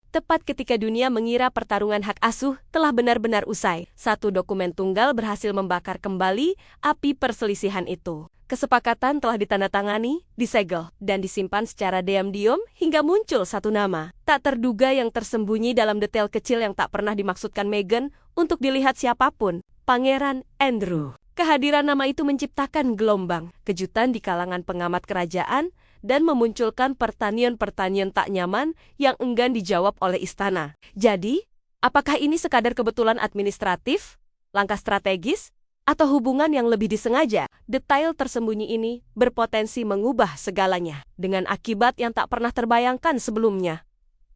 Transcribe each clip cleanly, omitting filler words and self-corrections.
Tepat ketika dunia mengira pertarungan hak asuh telah benar-benar usai, satu dokumen tunggal berhasil membakar kembali api perselisihan itu. Kesepakatan telah ditandatangani, disegel, dan disimpan secara diam-diam hingga muncul satu nama tak terduga yang tersembunyi dalam detail kecil yang tak pernah dimaksudkan Meghan untuk dilihat siapapun, Pangeran Andrew. Kehadiran nama itu menciptakan gelombang kejutan di kalangan pengamat kerajaan dan memunculkan pertanyaan-pertanyaan tak nyaman yang enggan dijawab oleh istana. Jadi, apakah ini sekadar kebetulan administratif, langkah strategis, atau hubungan yang lebih disengaja? Detail tersembunyi ini berpotensi mengubah segalanya dengan akibat yang tak pernah terbayangkan sebelumnya.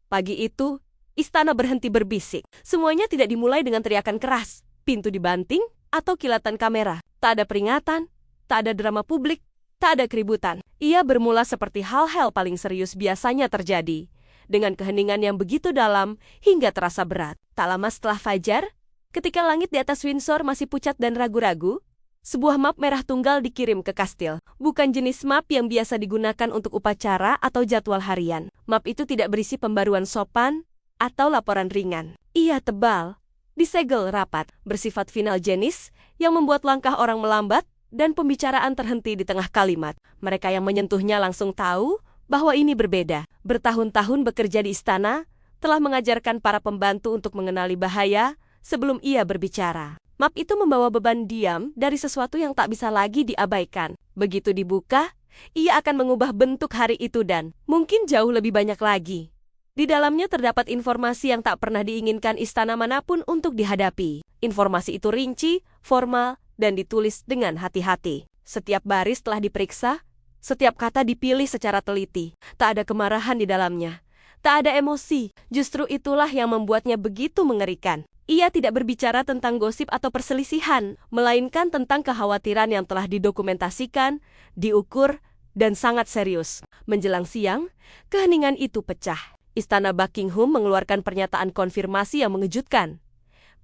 Pagi itu, istana berhenti berbisik. Semuanya tidak dimulai dengan teriakan keras, pintu dibanting, atau kilatan kamera. Tak ada peringatan, tak ada drama publik, tak ada keributan. Ia bermula seperti hal-hal paling serius biasanya terjadi, dengan keheningan yang begitu dalam hingga terasa berat. Tak lama setelah fajar, ketika langit di atas Windsor masih pucat dan ragu-ragu, sebuah map merah tunggal dikirim ke kastil. Bukan jenis map yang biasa digunakan untuk upacara atau jadwal harian. Map itu tidak berisi pembaruan sopan atau laporan ringan. Ia tebal, disegel rapat, bersifat final jenis yang membuat langkah orang melambat dan pembicaraan terhenti di tengah kalimat. Mereka yang menyentuhnya langsung tahu bahwa ini berbeda. Bertahun-tahun bekerja di istana telah mengajarkan para pembantu untuk mengenali bahaya sebelum ia berbicara. Map itu membawa beban diam dari sesuatu yang tak bisa lagi diabaikan. Begitu dibuka, ia akan mengubah bentuk hari itu dan mungkin jauh lebih banyak lagi. Di dalamnya terdapat informasi yang tak pernah diinginkan istana manapun untuk dihadapi. Informasi itu rinci, formal, dan ditulis dengan hati-hati. Setiap baris telah diperiksa, setiap kata dipilih secara teliti. Tak ada kemarahan di dalamnya, tak ada emosi. Justru itulah yang membuatnya begitu mengerikan. Ia tidak berbicara tentang gosip atau perselisihan, melainkan tentang kekhawatiran yang telah didokumentasikan, diukur, dan sangat serius. Menjelang siang, keheningan itu pecah. Istana Buckingham mengeluarkan pernyataan konfirmasi yang mengejutkan.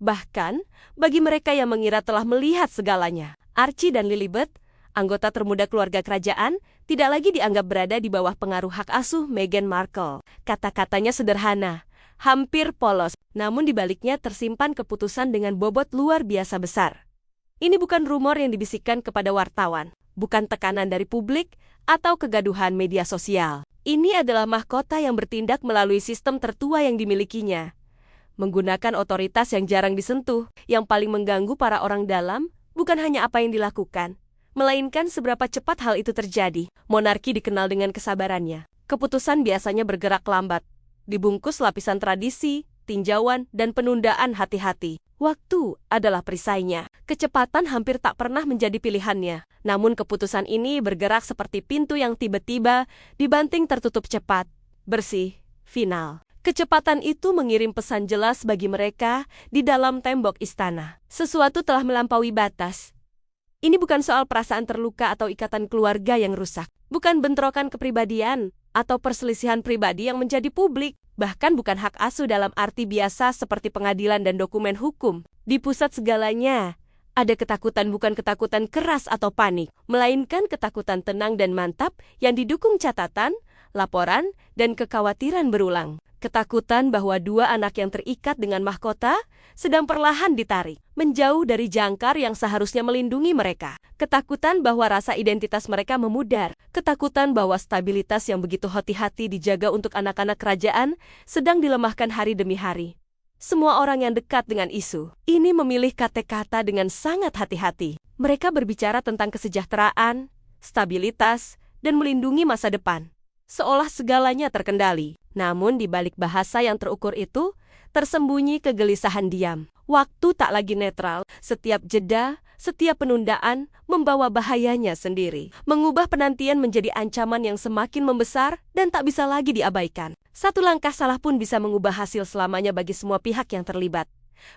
Bahkan, bagi mereka yang mengira telah melihat segalanya, Archie dan Lilibet, anggota termuda keluarga kerajaan, tidak lagi dianggap berada di bawah pengaruh hak asuh Meghan Markle. Kata-katanya sederhana, hampir polos, namun di baliknya tersimpan keputusan dengan bobot luar biasa besar. Ini bukan rumor yang dibisikkan kepada wartawan, bukan tekanan dari publik atau kegaduhan media sosial. Ini adalah mahkota yang bertindak melalui sistem tertua yang dimilikinya, menggunakan otoritas yang jarang disentuh. Yang paling mengganggu para orang dalam bukan hanya apa yang dilakukan, melainkan seberapa cepat hal itu terjadi. Monarki dikenal dengan kesabarannya. Keputusan biasanya bergerak lambat, dibungkus lapisan tradisi, tinjauan, dan penundaan hati-hati. Waktu adalah perisainya. Kecepatan hampir tak pernah menjadi pilihannya. Namun keputusan ini bergerak seperti pintu yang tiba-tiba dibanting tertutup cepat, bersih, final. Kecepatan itu mengirim pesan jelas bagi mereka di dalam tembok istana. Sesuatu telah melampaui batas. Ini bukan soal perasaan terluka atau ikatan keluarga yang rusak. Bukan bentrokan kepribadian atau perselisihan pribadi yang menjadi publik. Bahkan bukan hak asuh dalam arti biasa seperti pengadilan dan dokumen hukum. Di pusat segalanya, ada ketakutan, bukan ketakutan keras atau panik, melainkan ketakutan tenang dan mantap yang didukung catatan, laporan, dan kekhawatiran berulang. Ketakutan bahwa dua anak yang terikat dengan mahkota sedang perlahan ditarik menjauh dari jangkar yang seharusnya melindungi mereka. Ketakutan bahwa rasa identitas mereka memudar. Ketakutan bahwa stabilitas yang begitu hati-hati dijaga untuk anak-anak kerajaan sedang dilemahkan hari demi hari. Semua orang yang dekat dengan isu ini memilih kata-kata dengan sangat hati-hati. Mereka berbicara tentang kesejahteraan, stabilitas, dan melindungi masa depan. Seolah segalanya terkendali. Namun di balik bahasa yang terukur itu, tersembunyi kegelisahan diam. Waktu tak lagi netral. Setiap jeda, setiap penundaan membawa bahayanya sendiri. Mengubah penantian menjadi ancaman yang semakin membesar dan tak bisa lagi diabaikan. Satu langkah salah pun bisa mengubah hasil selamanya bagi semua pihak yang terlibat.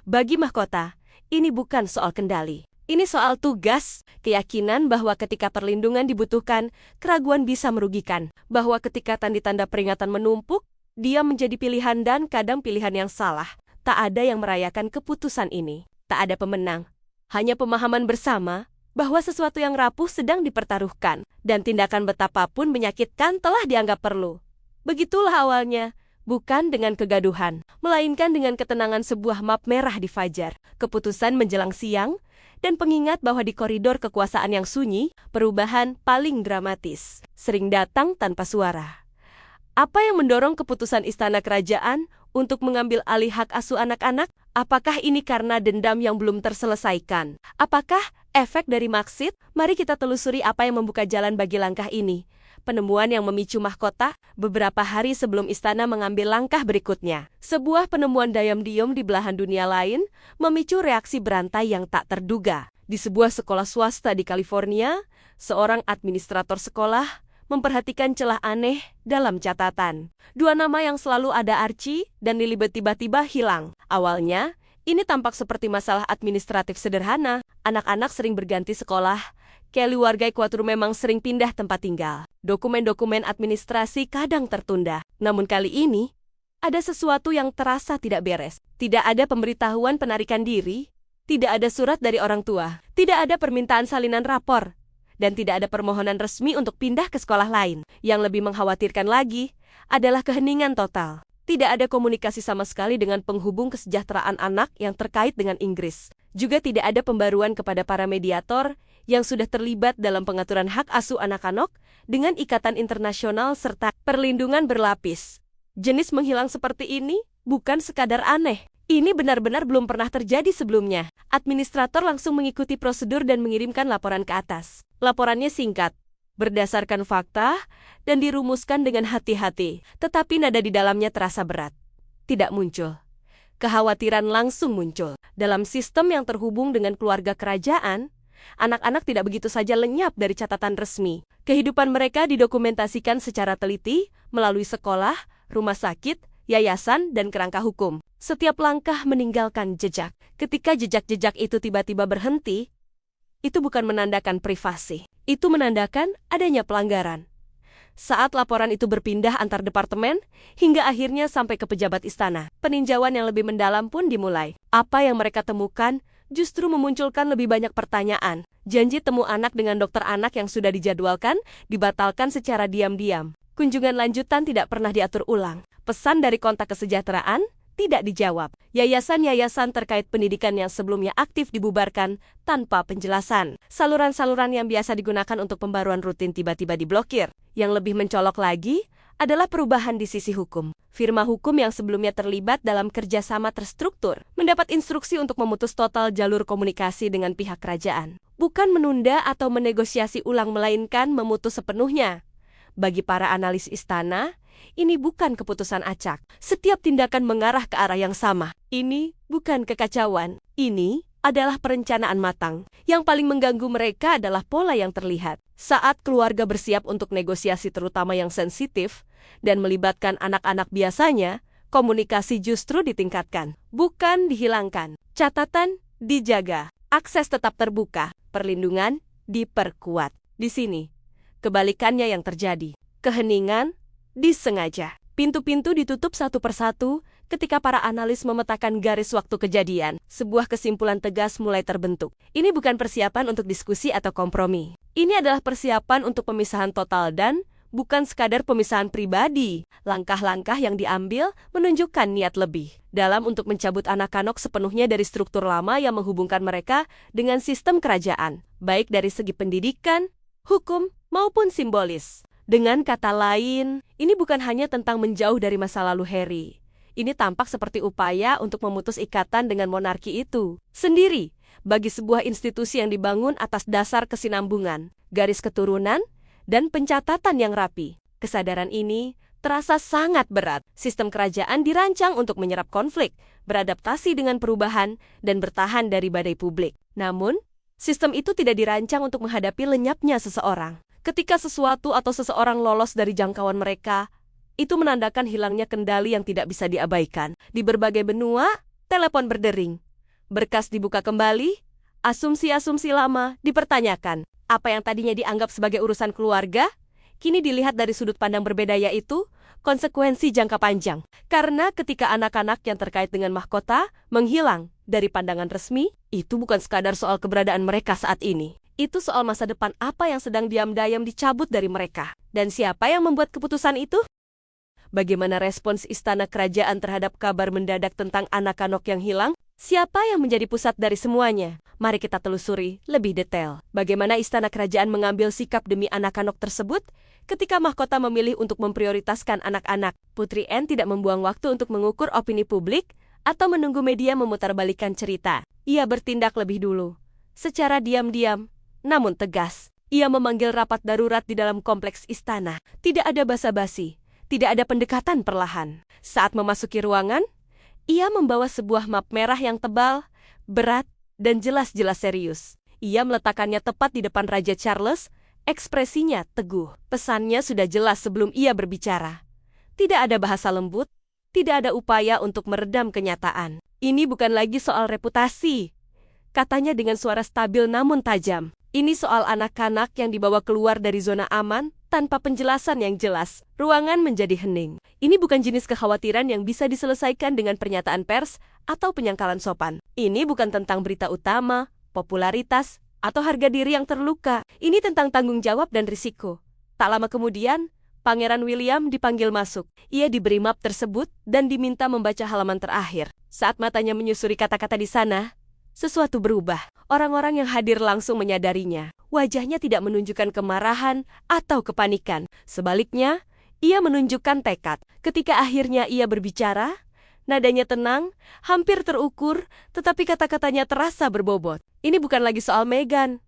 Bagi mahkota, ini bukan soal kendali. Ini soal tugas, keyakinan bahwa ketika perlindungan dibutuhkan, keraguan bisa merugikan. Bahwa ketika tanda-tanda peringatan menumpuk, dia menjadi pilihan dan kadang pilihan yang salah. Tak ada yang merayakan keputusan ini. Tak ada pemenang. Hanya pemahaman bersama bahwa sesuatu yang rapuh sedang dipertaruhkan. Dan tindakan betapapun menyakitkan telah dianggap perlu. Begitulah awalnya bukan dengan kegaduhan, melainkan dengan ketenangan sebuah map merah di fajar, keputusan menjelang siang, dan pengingat bahwa di koridor kekuasaan yang sunyi, perubahan paling dramatis sering datang tanpa suara. Apa yang mendorong keputusan istana kerajaan untuk mengambil alih hak asuh anak-anak? Apakah ini karena dendam yang belum terselesaikan? Apakah efek dari Maxit? Mari kita telusuri apa yang membuka jalan bagi langkah ini. Penemuan yang memicu mahkota beberapa hari sebelum istana mengambil langkah berikutnya. Sebuah penemuan diam-diam di belahan dunia lain memicu reaksi berantai yang tak terduga. Di sebuah sekolah swasta di California, seorang administrator sekolah memperhatikan celah aneh dalam catatan. Dua nama yang selalu ada Archie dan Lilibet tiba-tiba hilang. Awalnya, ini tampak seperti masalah administratif sederhana. Anak-anak sering berganti sekolah. Kelly warga Ekuator memang sering pindah tempat tinggal. Dokumen-dokumen administrasi kadang tertunda. Namun kali ini, ada sesuatu yang terasa tidak beres. Tidak ada pemberitahuan penarikan diri, tidak ada surat dari orang tua, tidak ada permintaan salinan rapor, dan tidak ada permohonan resmi untuk pindah ke sekolah lain. Yang lebih mengkhawatirkan lagi adalah keheningan total. Tidak ada komunikasi sama sekali dengan penghubung kesejahteraan anak yang terkait dengan Inggris. Juga tidak ada pembaruan kepada para mediator yang sudah terlibat dalam pengaturan hak asuh anak-anak dengan ikatan internasional serta perlindungan berlapis. Jenis menghilang seperti ini bukan sekadar aneh. Ini benar-benar belum pernah terjadi sebelumnya. Administrator langsung mengikuti prosedur dan mengirimkan laporan ke atas. Laporannya singkat, berdasarkan fakta, dan dirumuskan dengan hati-hati. Tetapi nada di dalamnya terasa berat. Tidak muncul. Kekhawatiran langsung muncul. Dalam sistem yang terhubung dengan keluarga kerajaan, anak-anak tidak begitu saja lenyap dari catatan resmi. Kehidupan mereka didokumentasikan secara teliti melalui sekolah, rumah sakit, yayasan, dan kerangka hukum. Setiap langkah meninggalkan jejak. Ketika jejak-jejak itu tiba-tiba berhenti, itu bukan menandakan privasi. Itu menandakan adanya pelanggaran. Saat laporan itu berpindah antar departemen, hingga akhirnya sampai ke pejabat istana, peninjauan yang lebih mendalam pun dimulai. Apa yang mereka temukan justru memunculkan lebih banyak pertanyaan. Janji temu anak dengan dokter anak yang sudah dijadwalkan, dibatalkan secara diam-diam. Kunjungan lanjutan tidak pernah diatur ulang. Pesan dari kontak kesejahteraan tidak dijawab. Yayasan-yayasan terkait pendidikan yang sebelumnya aktif dibubarkan tanpa penjelasan. Saluran-saluran yang biasa digunakan untuk pembaruan rutin tiba-tiba diblokir. Yang lebih mencolok lagi adalah perubahan di sisi hukum. Firma hukum yang sebelumnya terlibat dalam kerjasama terstruktur mendapat instruksi untuk memutus total jalur komunikasi dengan pihak kerajaan. Bukan menunda atau menegosiasi ulang, melainkan memutus sepenuhnya. Bagi para analis istana, ini bukan keputusan acak. Setiap tindakan mengarah ke arah yang sama. Ini bukan kekacauan. Ini adalah perencanaan matang. Yang paling mengganggu mereka adalah pola yang terlihat. Saat keluarga bersiap untuk negosiasi terutama yang sensitif dan melibatkan anak-anak, biasanya komunikasi justru ditingkatkan, bukan dihilangkan. Catatan dijaga, akses tetap terbuka, perlindungan diperkuat. Di sini, kebalikannya yang terjadi. Keheningan disengaja. Pintu-pintu ditutup satu persatu ketika para analis memetakan garis waktu kejadian. Sebuah kesimpulan tegas mulai terbentuk. Ini bukan persiapan untuk diskusi atau kompromi. Ini adalah persiapan untuk pemisahan total dan bukan sekadar pemisahan pribadi. Langkah-langkah yang diambil menunjukkan niat lebih dalam untuk mencabut anak-anak sepenuhnya dari struktur lama yang menghubungkan mereka dengan sistem kerajaan, baik dari segi pendidikan, hukum, maupun simbolis. Dengan kata lain, ini bukan hanya tentang menjauh dari masa lalu Harry. Ini tampak seperti upaya untuk memutus ikatan dengan monarki itu sendiri bagi sebuah institusi yang dibangun atas dasar kesinambungan, garis keturunan, dan pencatatan yang rapi. Kesadaran ini terasa sangat berat. Sistem kerajaan dirancang untuk menyerap konflik, beradaptasi dengan perubahan, dan bertahan dari badai publik. Namun, sistem itu tidak dirancang untuk menghadapi lenyapnya seseorang. Ketika sesuatu atau seseorang lolos dari jangkauan mereka, itu menandakan hilangnya kendali yang tidak bisa diabaikan. Di berbagai benua, telepon berdering. Berkas dibuka kembali, asumsi-asumsi lama dipertanyakan. Apa yang tadinya dianggap sebagai urusan keluarga, kini dilihat dari sudut pandang berbeda, yaitu konsekuensi jangka panjang. Karena ketika anak-anak yang terkait dengan mahkota menghilang dari pandangan resmi, itu bukan sekadar soal keberadaan mereka saat ini. Itu soal masa depan apa yang sedang diam-diam dicabut dari mereka. Dan siapa yang membuat keputusan itu? Bagaimana respons istana kerajaan terhadap kabar mendadak tentang anak Kanok yang hilang? Siapa yang menjadi pusat dari semuanya? Mari kita telusuri lebih detail. Bagaimana istana kerajaan mengambil sikap demi anak Kanok tersebut? Ketika mahkota memilih untuk memprioritaskan anak-anak, Putri Anne tidak membuang waktu untuk mengukur opini publik atau menunggu media memutarbalikkan cerita. Ia bertindak lebih dulu. Secara diam-diam, namun tegas. Ia memanggil rapat darurat di dalam kompleks istana. Tidak ada basa-basi. Tidak ada pendekatan perlahan. Saat memasuki ruangan, ia membawa sebuah map merah yang tebal, berat, dan jelas-jelas serius. Ia meletakkannya tepat di depan Raja Charles, ekspresinya teguh. Pesannya sudah jelas sebelum ia berbicara. Tidak ada bahasa lembut, tidak ada upaya untuk meredam kenyataan. Ini bukan lagi soal reputasi, katanya dengan suara stabil namun tajam. Ini soal anak-anak yang dibawa keluar dari zona aman tanpa penjelasan yang jelas. Ruangan menjadi hening. Ini bukan jenis kekhawatiran yang bisa diselesaikan dengan pernyataan pers atau penyangkalan sopan. Ini bukan tentang berita utama, popularitas, atau harga diri yang terluka. Ini tentang tanggung jawab dan risiko. Tak lama kemudian, Pangeran William dipanggil masuk. Ia diberi map tersebut dan diminta membaca halaman terakhir. Saat matanya menyusuri kata-kata di sana, sesuatu berubah. Orang-orang yang hadir langsung menyadarinya. Wajahnya tidak menunjukkan kemarahan atau kepanikan. Sebaliknya, ia menunjukkan tekad. Ketika akhirnya ia berbicara, nadanya tenang, hampir terukur, tetapi kata-katanya terasa berbobot. Ini bukan lagi soal Meghan,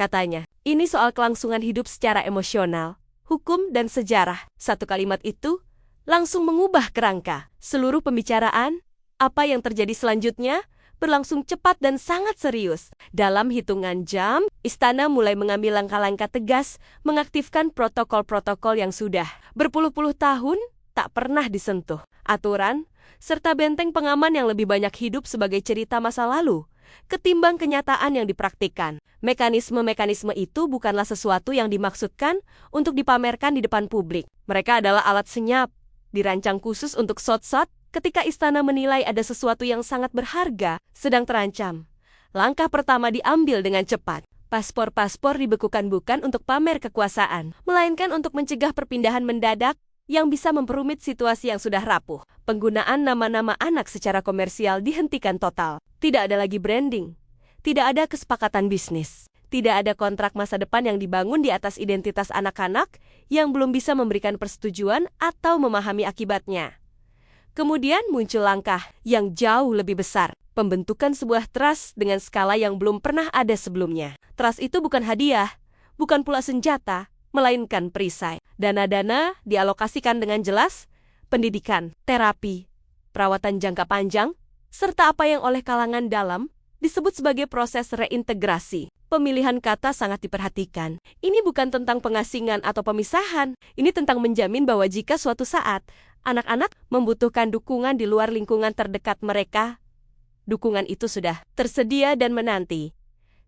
katanya. Ini soal kelangsungan hidup secara emosional, hukum, dan sejarah. Satu kalimat itu langsung mengubah kerangka. Seluruh pembicaraan, apa yang terjadi selanjutnya, berlangsung cepat dan sangat serius. Dalam hitungan jam, istana mulai mengambil langkah-langkah tegas, mengaktifkan protokol-protokol yang sudah berpuluh-puluh tahun tak pernah disentuh. Aturan, serta benteng pengaman yang lebih banyak hidup sebagai cerita masa lalu, ketimbang kenyataan yang dipraktikkan. Mekanisme-mekanisme itu bukanlah sesuatu yang dimaksudkan untuk dipamerkan di depan publik. Mereka adalah alat senyap, dirancang khusus untuk shot-shot. Ketika istana menilai ada sesuatu yang sangat berharga sedang terancam, langkah pertama diambil dengan cepat. Paspor-paspor dibekukan bukan untuk pamer kekuasaan, melainkan untuk mencegah perpindahan mendadak yang bisa memperumit situasi yang sudah rapuh. Penggunaan nama-nama anak secara komersial dihentikan total. Tidak ada lagi branding, tidak ada kesepakatan bisnis, tidak ada kontrak masa depan yang dibangun di atas identitas anak-anak yang belum bisa memberikan persetujuan atau memahami akibatnya. Kemudian muncul langkah yang jauh lebih besar, pembentukan sebuah trust dengan skala yang belum pernah ada sebelumnya. Trust itu bukan hadiah, bukan pula senjata, melainkan perisai. Dana-dana dialokasikan dengan jelas, pendidikan, terapi, perawatan jangka panjang, serta apa yang oleh kalangan dalam disebut sebagai proses reintegrasi. Pemilihan kata sangat diperhatikan. Ini bukan tentang pengasingan atau pemisahan. Ini tentang menjamin bahwa jika suatu saat anak-anak membutuhkan dukungan di luar lingkungan terdekat mereka, dukungan itu sudah tersedia dan menanti.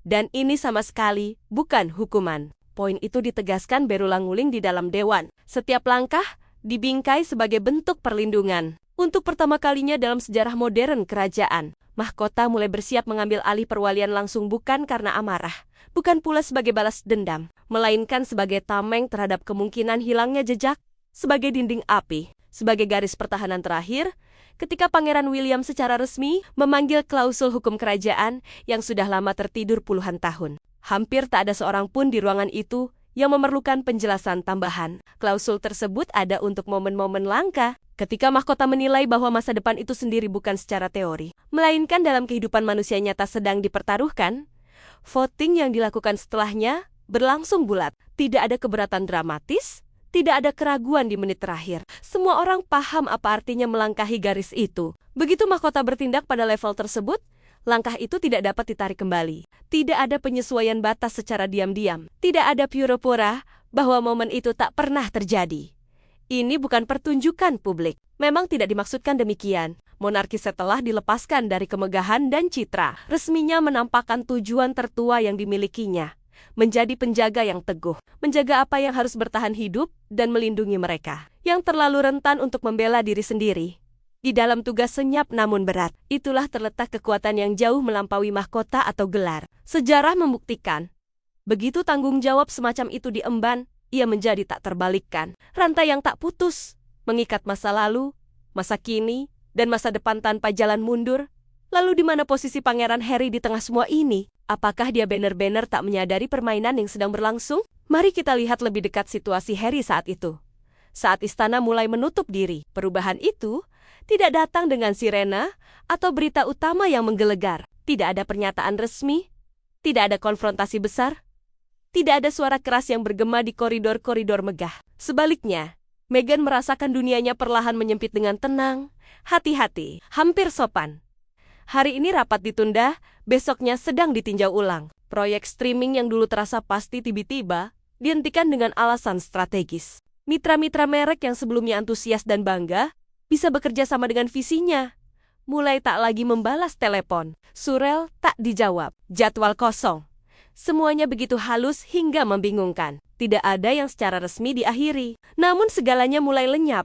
Dan ini sama sekali bukan hukuman. Poin itu ditegaskan berulang-ulang di dalam dewan. Setiap langkah dibingkai sebagai bentuk perlindungan. Untuk pertama kalinya dalam sejarah modern kerajaan, mahkota mulai bersiap mengambil alih perwalian langsung bukan karena amarah, bukan pula sebagai balas dendam, melainkan sebagai tameng terhadap kemungkinan hilangnya jejak, sebagai dinding api, sebagai garis pertahanan terakhir, ketika Pangeran William secara resmi memanggil klausul hukum kerajaan yang sudah lama tertidur puluhan tahun. Hampir tak ada seorang pun di ruangan itu yang memerlukan penjelasan tambahan. Klausul tersebut ada untuk momen-momen langka, ketika mahkota menilai bahwa masa depan itu sendiri bukan secara teori, melainkan dalam kehidupan manusia nyata sedang dipertaruhkan. Voting yang dilakukan setelahnya berlangsung bulat. Tidak ada keberatan dramatis, tidak ada keraguan di menit terakhir. Semua orang paham apa artinya melangkahi garis itu. Begitu mahkota bertindak pada level tersebut, langkah itu tidak dapat ditarik kembali. Tidak ada penyesuaian batas secara diam-diam. Tidak ada pura-pura bahwa momen itu tak pernah terjadi. Ini bukan pertunjukan publik. Memang tidak dimaksudkan demikian. Monarki setelah dilepaskan dari kemegahan dan citra, resminya menampakkan tujuan tertua yang dimilikinya. Menjadi penjaga yang teguh. Menjaga apa yang harus bertahan hidup dan melindungi mereka yang terlalu rentan untuk membela diri sendiri. Di dalam tugas senyap namun berat, itulah terletak kekuatan yang jauh melampaui mahkota atau gelar. Sejarah membuktikan, begitu tanggung jawab semacam itu diemban, ia menjadi tak terbalikkan. Rantai yang tak putus, mengikat masa lalu, masa kini, dan masa depan tanpa jalan mundur. Lalu di mana posisi Pangeran Harry di tengah semua ini? Apakah dia benar-benar tak menyadari permainan yang sedang berlangsung? Mari kita lihat lebih dekat situasi Harry saat itu. Saat istana mulai menutup diri, perubahan itu tidak datang dengan sirena atau berita utama yang menggelegar. Tidak ada pernyataan resmi, tidak ada konfrontasi besar, tidak ada suara keras yang bergema di koridor-koridor megah. Sebaliknya, Meghan merasakan dunianya perlahan menyempit dengan tenang, hati-hati, hampir sopan. Hari ini rapat ditunda, besoknya sedang ditinjau ulang. Proyek streaming yang dulu terasa pasti tiba-tiba dihentikan dengan alasan strategis. Mitra-mitra merek yang sebelumnya antusias dan bangga bisa bekerja sama dengan visinya. Mulai tak lagi membalas telepon, surel tak dijawab, jadwal kosong. Semuanya begitu halus hingga membingungkan. Tidak ada yang secara resmi diakhiri, namun segalanya mulai lenyap.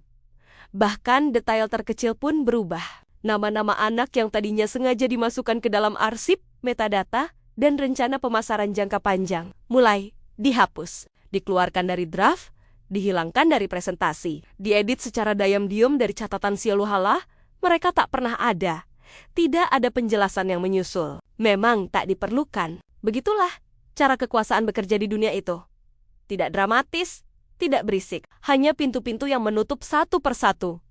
Bahkan detail terkecil pun berubah. Nama-nama anak yang tadinya sengaja dimasukkan ke dalam arsip, metadata, dan rencana pemasaran jangka panjang mulai dihapus, dikeluarkan dari draft, dihilangkan dari presentasi, diedit secara diam-diam dari catatan Sialuhala. Mereka tak pernah ada. Tidak ada penjelasan yang menyusul. Memang tak diperlukan. Begitulah cara kekuasaan bekerja di dunia itu. Tidak dramatis, tidak berisik. Hanya pintu-pintu yang menutup satu persatu.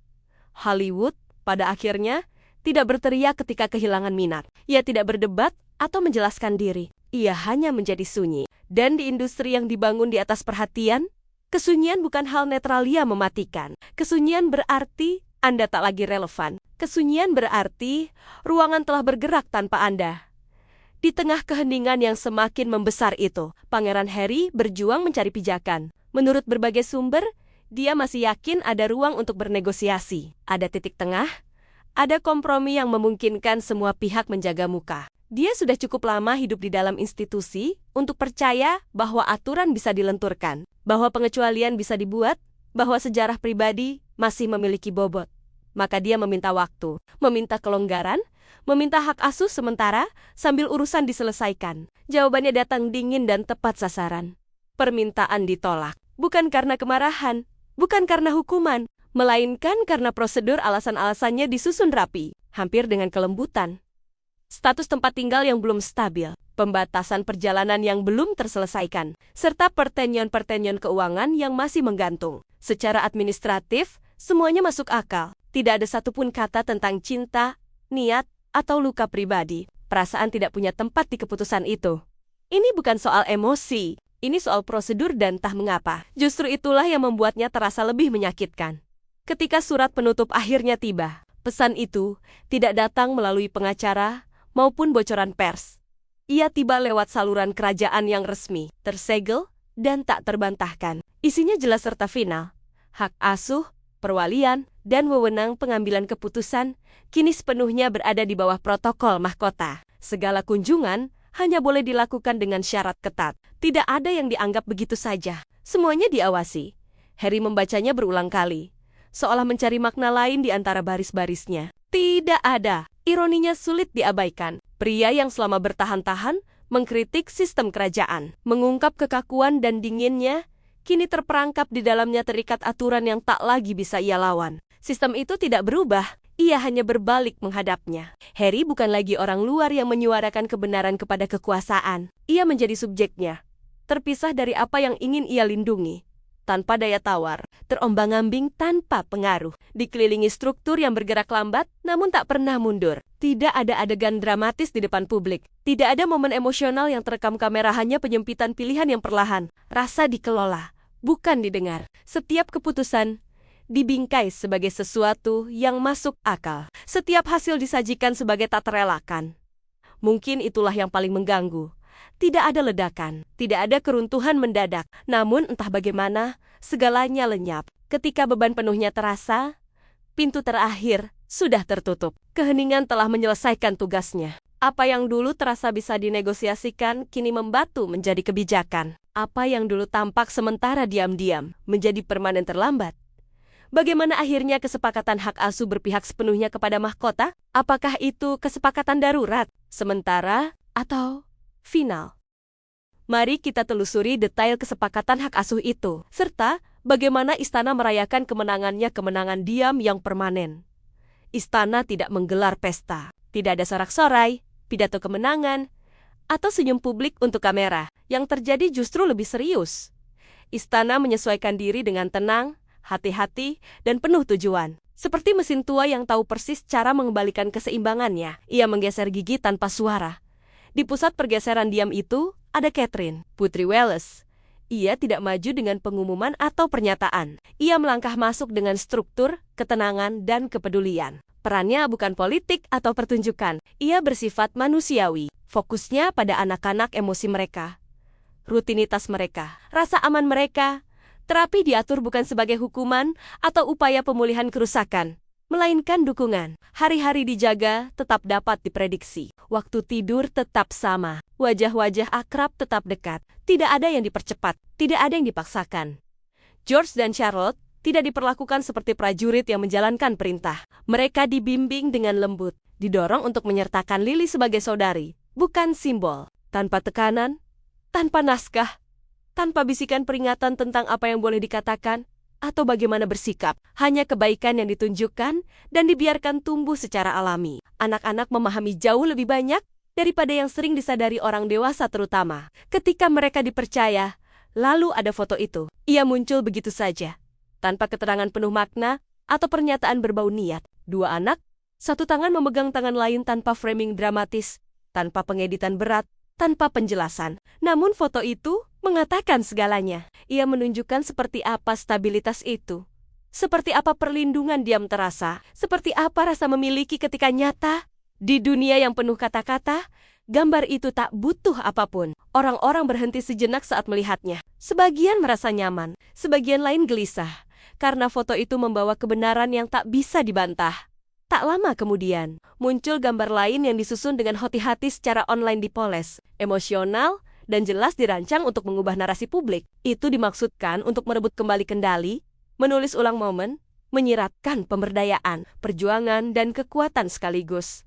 Hollywood, pada akhirnya, tidak berteriak ketika kehilangan minat. Ia tidak berdebat atau menjelaskan diri. Ia hanya menjadi sunyi. Dan di industri yang dibangun di atas perhatian, kesunyian bukan hal netralia mematikan. Kesunyian berarti Anda tak lagi relevan. Kesunyian berarti ruangan telah bergerak tanpa Anda. Di tengah keheningan yang semakin membesar itu, Pangeran Harry berjuang mencari pijakan. Menurut berbagai sumber, dia masih yakin ada ruang untuk bernegosiasi. Ada titik tengah, ada kompromi yang memungkinkan semua pihak menjaga muka. Dia sudah cukup lama hidup di dalam institusi untuk percaya bahwa aturan bisa dilenturkan, bahwa pengecualian bisa dibuat, bahwa sejarah pribadi masih memiliki bobot. Maka dia meminta waktu, meminta kelonggaran, meminta hak asuh sementara sambil urusan diselesaikan. Jawabannya datang dingin dan tepat sasaran. Permintaan ditolak, bukan karena kemarahan, bukan karena hukuman, melainkan karena prosedur alasan-alasannya disusun rapi, hampir dengan kelembutan. Status tempat tinggal yang belum stabil, pembatasan perjalanan yang belum terselesaikan, serta pertanyaan-pertanyaan keuangan yang masih menggantung. Secara administratif, semuanya masuk akal. Tidak ada satupun kata tentang cinta, niat, atau luka pribadi. Perasaan tidak punya tempat di keputusan itu. Ini bukan soal emosi, ini soal prosedur dan entah mengapa. Justru itulah yang membuatnya terasa lebih menyakitkan. Ketika surat penutup akhirnya tiba, pesan itu tidak datang melalui pengacara maupun bocoran pers. Ia tiba lewat saluran kerajaan yang resmi, tersegel, dan tak terbantahkan. Isinya jelas serta final. Hak asuh, perwalian, dan wewenang pengambilan keputusan kini sepenuhnya berada di bawah protokol mahkota. Segala kunjungan hanya boleh dilakukan dengan syarat ketat. Tidak ada yang dianggap begitu saja. Semuanya diawasi. Harry membacanya berulang kali, seolah mencari makna lain di antara baris-barisnya. Tidak ada. Ironinya sulit diabaikan. Pria yang selama bertahan-tahan mengkritik sistem kerajaan, mengungkap kekakuan dan dinginnya, kini terperangkap di dalamnya terikat aturan yang tak lagi bisa ia lawan. Sistem itu tidak berubah, ia hanya berbalik menghadapnya. Harry bukan lagi orang luar yang menyuarakan kebenaran kepada kekuasaan. Ia menjadi subjeknya, terpisah dari apa yang ingin ia lindungi. Tanpa daya tawar, terombang-ambing tanpa pengaruh, dikelilingi struktur yang bergerak lambat namun tak pernah mundur. Tidak ada adegan dramatis di depan publik. Tidak ada momen emosional yang terekam kamera, hanya penyempitan pilihan yang perlahan. Rasa dikelola, bukan didengar. Setiap keputusan dibingkai sebagai sesuatu yang masuk akal. Setiap hasil disajikan sebagai tak terelakkan. Mungkin itulah yang paling mengganggu. Tidak ada ledakan, tidak ada keruntuhan mendadak. Namun entah bagaimana, segalanya lenyap. Ketika beban penuhnya terasa, pintu terakhir sudah tertutup. Keheningan telah menyelesaikan tugasnya. Apa yang dulu terasa bisa dinegosiasikan, kini membatu menjadi kebijakan. Apa yang dulu tampak sementara diam-diam, menjadi permanen terlambat. Bagaimana akhirnya kesepakatan hak asuh berpihak sepenuhnya kepada mahkota? Apakah itu kesepakatan darurat, sementara, atau final? Mari kita telusuri detail kesepakatan hak asuh itu, serta Bagaimana istana merayakan kemenangan diam yang permanen. Istana tidak menggelar pesta. Tidak ada sorak-sorai, pidato kemenangan, atau senyum publik untuk kamera. Yang terjadi justru lebih serius. Istana menyesuaikan diri dengan tenang, hati-hati, dan penuh tujuan. Seperti mesin tua yang tahu persis cara mengembalikan keseimbangannya. Ia menggeser gigi tanpa suara. Di pusat pergeseran diam itu, ada Catherine, Putri Wales. Ia tidak maju dengan pengumuman atau pernyataan. Ia melangkah masuk dengan struktur, ketenangan, dan kepedulian. Perannya bukan politik atau pertunjukan. Ia bersifat manusiawi. Fokusnya pada anak-anak, emosi mereka, rutinitas mereka, rasa aman mereka. Terapi diatur bukan sebagai hukuman atau upaya pemulihan kerusakan, melainkan dukungan. Hari-hari dijaga tetap dapat diprediksi. Waktu tidur tetap sama. Wajah-wajah akrab tetap dekat. Tidak ada yang dipercepat, tidak ada yang dipaksakan. George dan Charlotte tidak diperlakukan seperti prajurit yang menjalankan perintah. Mereka dibimbing dengan lembut, didorong untuk menyertakan Lily sebagai saudari, bukan simbol. Tanpa tekanan, tanpa naskah, tanpa bisikan peringatan tentang apa yang boleh dikatakan atau bagaimana bersikap. Hanya kebaikan yang ditunjukkan dan dibiarkan tumbuh secara alami. Anak-anak memahami jauh lebih banyak daripada yang sering disadari orang dewasa, terutama ketika mereka dipercaya. Lalu ada foto itu. Ia muncul begitu saja, tanpa keterangan penuh makna atau pernyataan berbau niat. Dua anak, satu tangan memegang tangan lain tanpa framing dramatis, tanpa pengeditan berat, tanpa penjelasan. Namun foto itu mengatakan segalanya. Ia menunjukkan seperti apa stabilitas itu, seperti apa perlindungan diam terasa, seperti apa rasa memiliki ketika nyata. Di dunia yang penuh kata-kata, gambar itu tak butuh apapun. Orang-orang berhenti sejenak saat melihatnya. Sebagian merasa nyaman, sebagian lain gelisah, karena foto itu membawa kebenaran yang tak bisa dibantah. Tak lama kemudian, muncul gambar lain yang disusun dengan hati-hati secara online, dipoles, emosional, dan jelas dirancang untuk mengubah narasi publik. Itu dimaksudkan untuk merebut kembali kendali, menulis ulang momen, menyiratkan pemberdayaan, perjuangan, dan kekuatan sekaligus.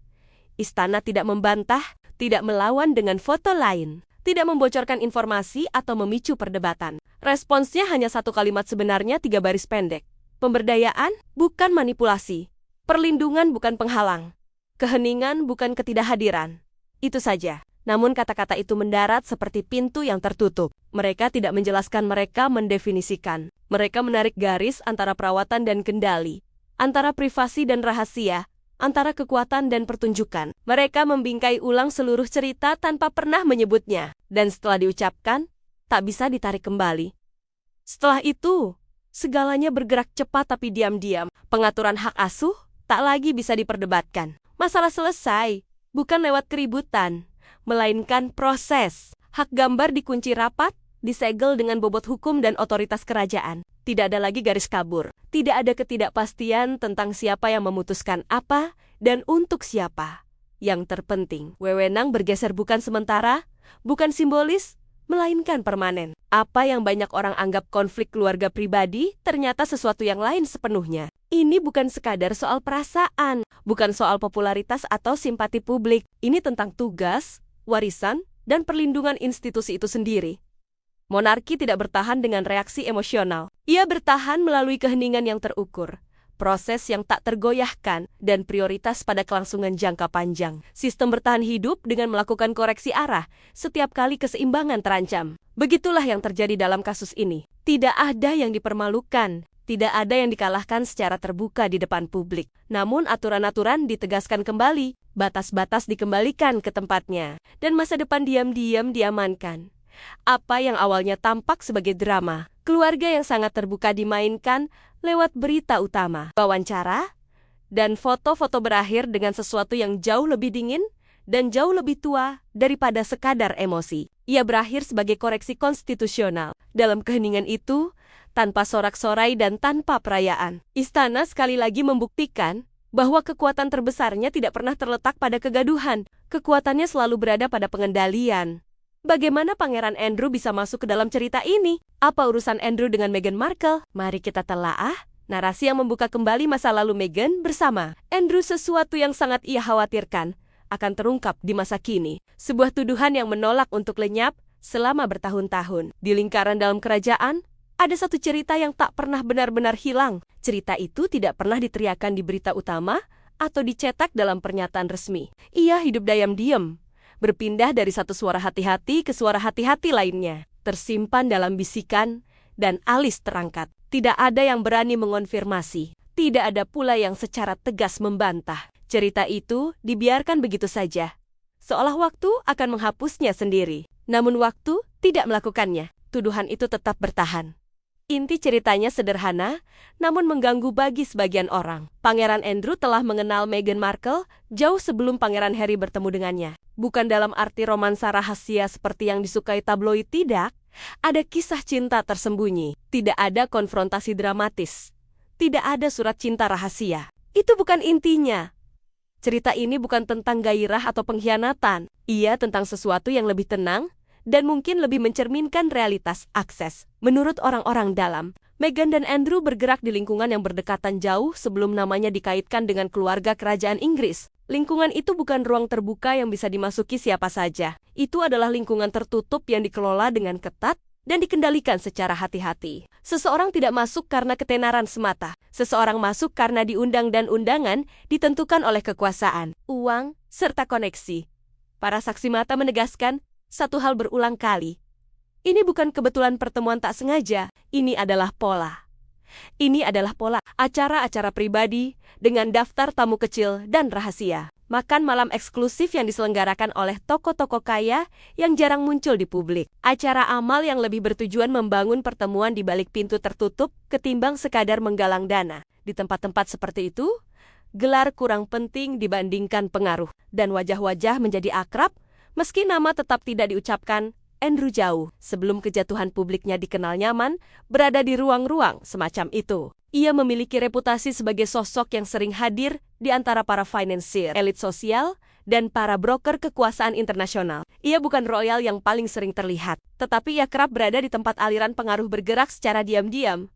Istana tidak membantah, tidak melawan dengan foto lain, tidak membocorkan informasi atau memicu perdebatan. Responsnya hanya satu kalimat, sebenarnya 3 baris pendek. Pemberdayaan bukan manipulasi. Perlindungan bukan penghalang. Keheningan bukan ketidakhadiran. Itu saja. Namun kata-kata itu mendarat seperti pintu yang tertutup. Mereka tidak menjelaskan, mereka mendefinisikan. Mereka menarik garis antara perawatan dan kendali, antara privasi dan rahasia, antara kekuatan dan pertunjukan. Mereka membingkai ulang seluruh cerita tanpa pernah menyebutnya. Dan setelah diucapkan, tak bisa ditarik kembali. Setelah itu, segalanya bergerak cepat tapi diam-diam. Pengaturan hak asuh tak lagi bisa diperdebatkan. Masalah selesai, bukan lewat keributan, melainkan proses. Hak gambar dikunci rapat, disegel dengan bobot hukum dan otoritas kerajaan. Tidak ada lagi garis kabur. Tidak ada ketidakpastian tentang siapa yang memutuskan apa dan untuk siapa. Yang terpenting, wewenang bergeser bukan sementara, bukan simbolis, melainkan permanen. Apa yang banyak orang anggap konflik keluarga pribadi, ternyata sesuatu yang lain sepenuhnya. Ini bukan sekadar soal perasaan, bukan soal popularitas atau simpati publik. Ini tentang tugas, warisan, dan perlindungan institusi itu sendiri. Monarki tidak bertahan dengan reaksi emosional. Ia bertahan melalui keheningan yang terukur, proses yang tak tergoyahkan, dan prioritas pada kelangsungan jangka panjang. Sistem bertahan hidup dengan melakukan koreksi arah setiap kali keseimbangan terancam. Begitulah yang terjadi dalam kasus ini. Tidak ada yang dipermalukan, tidak ada yang dikalahkan secara terbuka di depan publik. Namun aturan-aturan ditegaskan kembali, batas-batas dikembalikan ke tempatnya, dan masa depan diam-diam diamankan. Apa yang awalnya tampak sebagai drama, keluarga yang sangat terbuka dimainkan lewat berita utama, wawancara, dan foto-foto berakhir dengan sesuatu yang jauh lebih dingin dan jauh lebih tua daripada sekadar emosi. Ia berakhir sebagai koreksi konstitusional. Dalam keheningan itu, tanpa sorak-sorai dan tanpa perayaan, istana sekali lagi membuktikan bahwa kekuatan terbesarnya tidak pernah terletak pada kegaduhan. Kekuatannya selalu berada pada pengendalian. Bagaimana Pangeran Andrew bisa masuk ke dalam cerita ini? Apa urusan Andrew dengan Meghan Markle? Mari kita telaah narasi yang membuka kembali masa lalu Meghan bersama Andrew. Sesuatu yang sangat ia khawatirkan akan terungkap di masa kini. Sebuah tuduhan yang menolak untuk lenyap selama bertahun-tahun. Di lingkaran dalam kerajaan, Ada satu cerita yang tak pernah benar-benar hilang. Cerita itu tidak pernah diteriakkan di berita utama atau dicetak dalam pernyataan resmi. Ia hidup diam-diam, berpindah dari satu suara hati-hati ke suara hati-hati lainnya, tersimpan dalam bisikan dan alis terangkat. Tidak ada yang berani mengonfirmasi. Tidak ada pula yang secara tegas membantah. Cerita itu dibiarkan begitu saja, seolah waktu akan menghapusnya sendiri. Namun waktu tidak melakukannya. Tuduhan itu tetap bertahan. Inti ceritanya sederhana, namun mengganggu bagi sebagian orang. Pangeran Andrew telah mengenal Meghan Markle jauh sebelum Pangeran Harry bertemu dengannya. Bukan dalam arti romansa rahasia seperti yang disukai tabloid, tidak. Ada kisah cinta tersembunyi. Tidak ada konfrontasi dramatis. Tidak ada surat cinta rahasia. Itu bukan intinya. Cerita ini bukan tentang gairah atau pengkhianatan. Ia tentang sesuatu yang lebih tenang dan mungkin lebih mencerminkan realitas akses. Menurut orang-orang dalam, Meghan dan Andrew bergerak di lingkungan yang berdekatan jauh sebelum namanya dikaitkan dengan keluarga kerajaan Inggris. Lingkungan itu bukan ruang terbuka yang bisa dimasuki siapa saja. Itu adalah lingkungan tertutup yang dikelola dengan ketat dan dikendalikan secara hati-hati. Seseorang tidak masuk karena ketenaran semata. Seseorang masuk karena diundang dan undangan ditentukan oleh kekuasaan, uang, serta koneksi. Para saksi mata menegaskan satu hal berulang kali. Ini bukan kebetulan pertemuan tak sengaja, ini adalah pola. Ini adalah pola acara-acara pribadi dengan daftar tamu kecil dan rahasia. Makan malam eksklusif yang diselenggarakan oleh tokoh-tokoh kaya yang jarang muncul di publik. Acara amal yang lebih bertujuan membangun pertemuan di balik pintu tertutup ketimbang sekadar menggalang dana. Di tempat-tempat seperti itu, gelar kurang penting dibandingkan pengaruh. Dan wajah-wajah menjadi akrab meski nama tetap tidak diucapkan. Andrew jauh sebelum kejatuhan publiknya dikenal nyaman berada di ruang-ruang semacam itu. Ia memiliki reputasi sebagai sosok yang sering hadir di antara para financier, elit sosial, dan para broker kekuasaan internasional. Ia bukan royal yang paling sering terlihat, tetapi ia kerap berada di tempat aliran pengaruh bergerak secara diam-diam.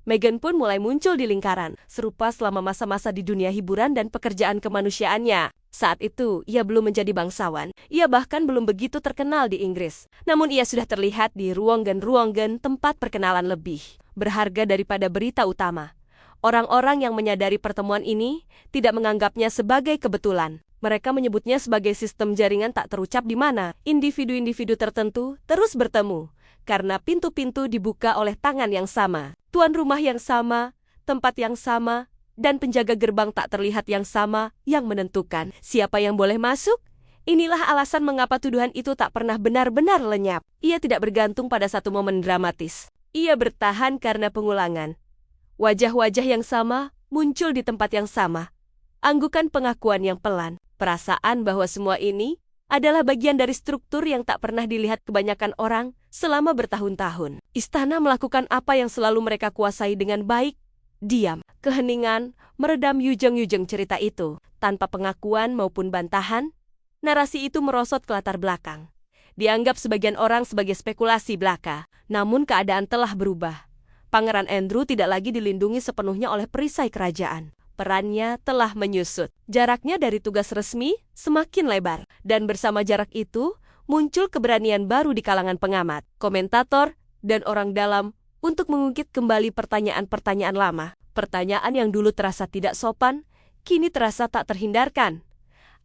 Meghan pun mulai muncul di lingkaran, serupa selama masa-masa di dunia hiburan dan pekerjaan kemanusiaannya. Saat itu, ia belum menjadi bangsawan. Ia bahkan belum begitu terkenal di Inggris. Namun ia sudah terlihat di ruangan-ruangan tempat perkenalan lebih berharga daripada berita utama. Orang-orang yang menyadari pertemuan ini tidak menganggapnya sebagai kebetulan. Mereka menyebutnya sebagai sistem jaringan tak terucap di mana individu-individu tertentu terus bertemu, karena pintu-pintu dibuka oleh tangan yang sama. Tuan rumah yang sama, tempat yang sama, dan penjaga gerbang tak terlihat yang sama yang menentukan siapa yang boleh masuk. Inilah alasan mengapa tuduhan itu tak pernah benar-benar lenyap. Ia tidak bergantung pada satu momen dramatis. Ia bertahan karena pengulangan. Wajah-wajah yang sama muncul di tempat yang sama. Anggukan pengakuan yang pelan. Perasaan bahwa semua ini adalah bagian dari struktur yang tak pernah dilihat kebanyakan orang selama bertahun-tahun. Istana melakukan apa yang selalu mereka kuasai dengan baik, diam. Keheningan meredam yujeng-yujeng cerita itu. Tanpa pengakuan maupun bantahan, narasi itu merosot ke latar belakang. Dianggap sebagian orang sebagai spekulasi belaka. Namun keadaan telah berubah. Pangeran Andrew tidak lagi dilindungi sepenuhnya oleh perisai kerajaan. Perannya telah menyusut. Jaraknya dari tugas resmi semakin lebar. Dan bersama jarak itu, muncul keberanian baru di kalangan pengamat, komentator, dan orang dalam untuk mengungkit kembali pertanyaan-pertanyaan lama. Pertanyaan yang dulu terasa tidak sopan, kini terasa tak terhindarkan.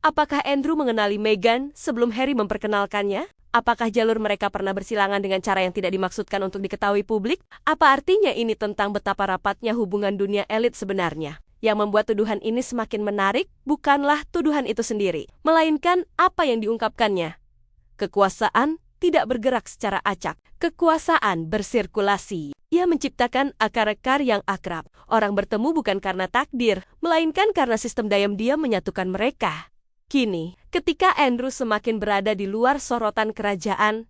Apakah Andrew mengenali Meghan sebelum Harry memperkenalkannya? Apakah jalur mereka pernah bersilangan dengan cara yang tidak dimaksudkan untuk diketahui publik? Apa artinya ini tentang betapa rapatnya hubungan dunia elit sebenarnya? Yang membuat tuduhan ini semakin menarik bukanlah tuduhan itu sendiri, melainkan apa yang diungkapkannya. Kekuasaan tidak bergerak secara acak. Kekuasaan bersirkulasi. Ia menciptakan akar-akar yang akrab. Orang bertemu bukan karena takdir, melainkan karena sistem diam-diam menyatukan mereka. Kini, ketika Andrew semakin berada di luar sorotan kerajaan,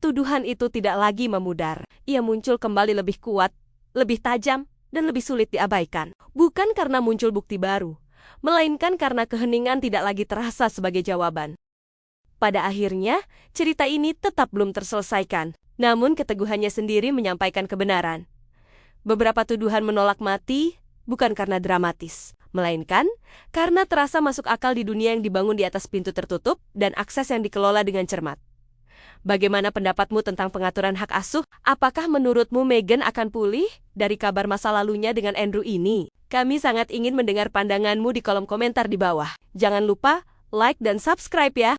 tuduhan itu tidak lagi memudar. Ia muncul kembali lebih kuat, lebih tajam, dan lebih sulit diabaikan. Bukan karena muncul bukti baru, melainkan karena keheningan tidak lagi terasa sebagai jawaban. Pada akhirnya, cerita ini tetap belum terselesaikan, namun keteguhannya sendiri menyampaikan kebenaran. Beberapa tuduhan menolak mati bukan karena dramatis, melainkan karena terasa masuk akal di dunia yang dibangun di atas pintu tertutup dan akses yang dikelola dengan cermat. Bagaimana pendapatmu tentang pengaturan hak asuh? Apakah menurutmu Meghan akan pulih dari kabar masa lalunya dengan Andrew ini? Kami sangat ingin mendengar pandanganmu di kolom komentar di bawah. Jangan lupa like dan subscribe ya.